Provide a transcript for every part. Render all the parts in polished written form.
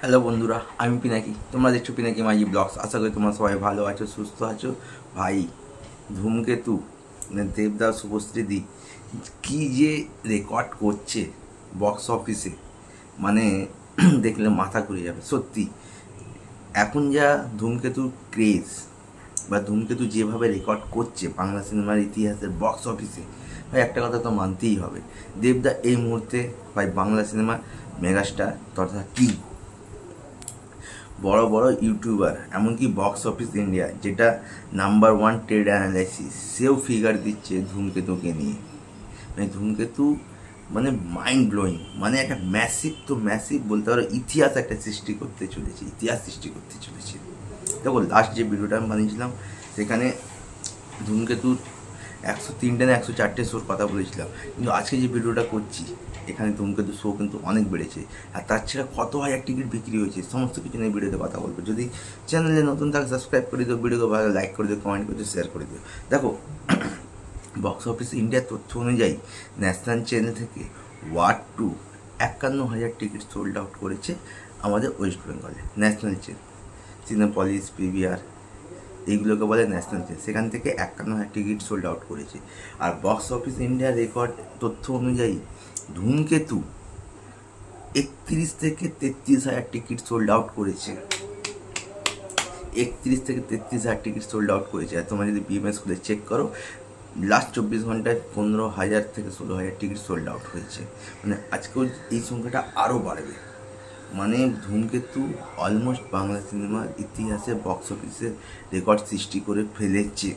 Hello বন্ধুরা, আমি পিনাকি। তোমরা দেখছো পিনাকি মাঝি ব্লগস। আশা করি তোমরা সবাই ভালো আছো, সুস্থ আছো। ভাই, ধূমকেতু মানে দেবদা শুভশ্রীদি কি যে রেকর্ড করছে বক্স অফিসে, মানে দেখলে মাথা ঘুরে যাবে সত্যি। এখন যা ধূমকেতুর ক্রেজ বা ধূমকেতু যেভাবে রেকর্ড করছে বাংলা সিনেমার ইতিহাসের বক্স অফিসে, ভাই একটা কথা তো মানতেই হবে, দেবদা এই মুহূর্তে ভাই বাংলা সিনেমার মেগাস্টার তথা কিং। বড় বড় ইউটিউবার, এমনকি বক্স অফিস ইন্ডিয়া যেটা নাম্বার 1 ট্রেড অ্যানালাইসিস, সেও ফিগার দিচ্ছে ধূমকেতুকে নিয়ে। মানে ধূমকেতু মানে মাইন্ড ব্লোয়িং, মানে একটা ম্যাসিভ, তো ম্যাসিভ বলতে পারো ইতিহাস একটা সৃষ্টি করতে চলেছে, ইতিহাস সৃষ্টি করতে চলেছে। দেখো লাস্ট যে ভিডিওটা আমি বানিয়েছিলাম সেখানে ধূমকেতুর 103টে না 104টে শোর কথা বলেছিলাম, কিন্তু আজকে যে ভিডিওটা করছি এখানে ধূমকেতু শো কিন্তু অনেক বেড়েছে। আর তার ছাড়া কত হাজার টিকিট বিক্রি হয়েছে, সমস্ত কিছু নিয়ে ভিডিওতে কথা বলবো। যদি চ্যানেলে নতুন থাকে সাবস্ক্রাইব করে দিও, ভিডিওকে ভালো লাইক করে দিও, কমেন্ট করে দিও, শেয়ার করে দিও। দেখো বক্স অফিস ইন্ডিয়ার তথ্য অনুযায়ী ন্যাশনাল চ্যানেল থেকে ওয়ার্ড 2 51,000 টিকিট সোল্ড আউট করেছে আমাদের ওয়েস্ট বেঙ্গলে। ন্যাশনাল চ্যানেল সিনেপলিস, পিভিআর এইগুলোকে বলে ন্যাশনাল চ্যানেল, সেখান থেকে 51,000 টিকিট সোল্ড আউট করেছে। আর বক্স অফিস ইন্ডিয়ার রেকর্ড তথ্য অনুযায়ী ধূমকেতু 31 থেকে 33,000 টিকিট সোল্ড আউট করেছে। 31 থেকে 33,000 টিকিট সোল্ড আউট করেছে। আর তোমরা যদি বিএমএস খুলে চেক করো, লাস্ট 24 ঘন্টায় 15,000 থেকে 16,000 টিকিট সোল্ড আউট হয়েছে। মানে আজকেও এই সংখ্যাটা আরও বাড়বে। মানে ধূমকেতু অলমোস্ট বাংলা সিনেমার ইতিহাসে বক্স অফিসে রেকর্ড সৃষ্টি করে ফেলেছে।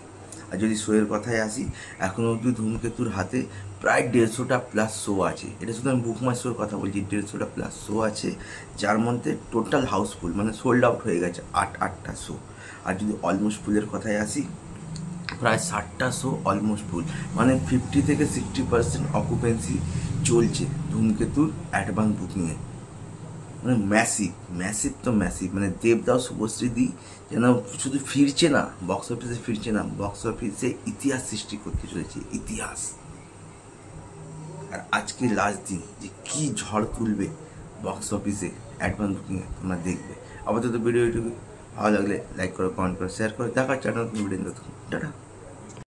আর যদি শোয়ের কথায় আসি, এখনও অবধি ধূমকেতুর হাতে প্রায় 150টা প্লাস শো আছে। এটা শুধু আমি বুকমাই শোর কথা বলছি, 150টা প্লাস শো আছে, যার মধ্যে টোটাল হাউসফুল মানে সোল্ড আউট হয়ে গেছে আটটা শো। আর যদি অলমোস্ট ফুলের কথায় আসি, প্রায় 60টা শো অলমোস্ট ফুল, মানে 50 থেকে 60% অকুপেন্সি চলছে ধূমকেতুর অ্যাডভান্স বুকিংয়ে। মানে ম্যাসিভ, ম্যাসিভ তো ম্যাসিভ। মানে দেবদাও শুভশ্রীদি যেন শুধু ফিরছে না বক্স অফিসে, ফিরছে না বক্স অফিসে, ইতিহাস সৃষ্টি করতে চলেছে, ইতিহাস। আর আজকে লাস্ট দিন যে কী ঝড় তুলবে বক্স অফিসে অ্যাডভান্স বুকিংয়ে তোমরা দেখবে। আপাতত ভিডিওটি ভালো লাগলে লাইক করো, কমেন্ট করো, শেয়ার করো। দেখা চ্যানেল ভিডিও, টাটা।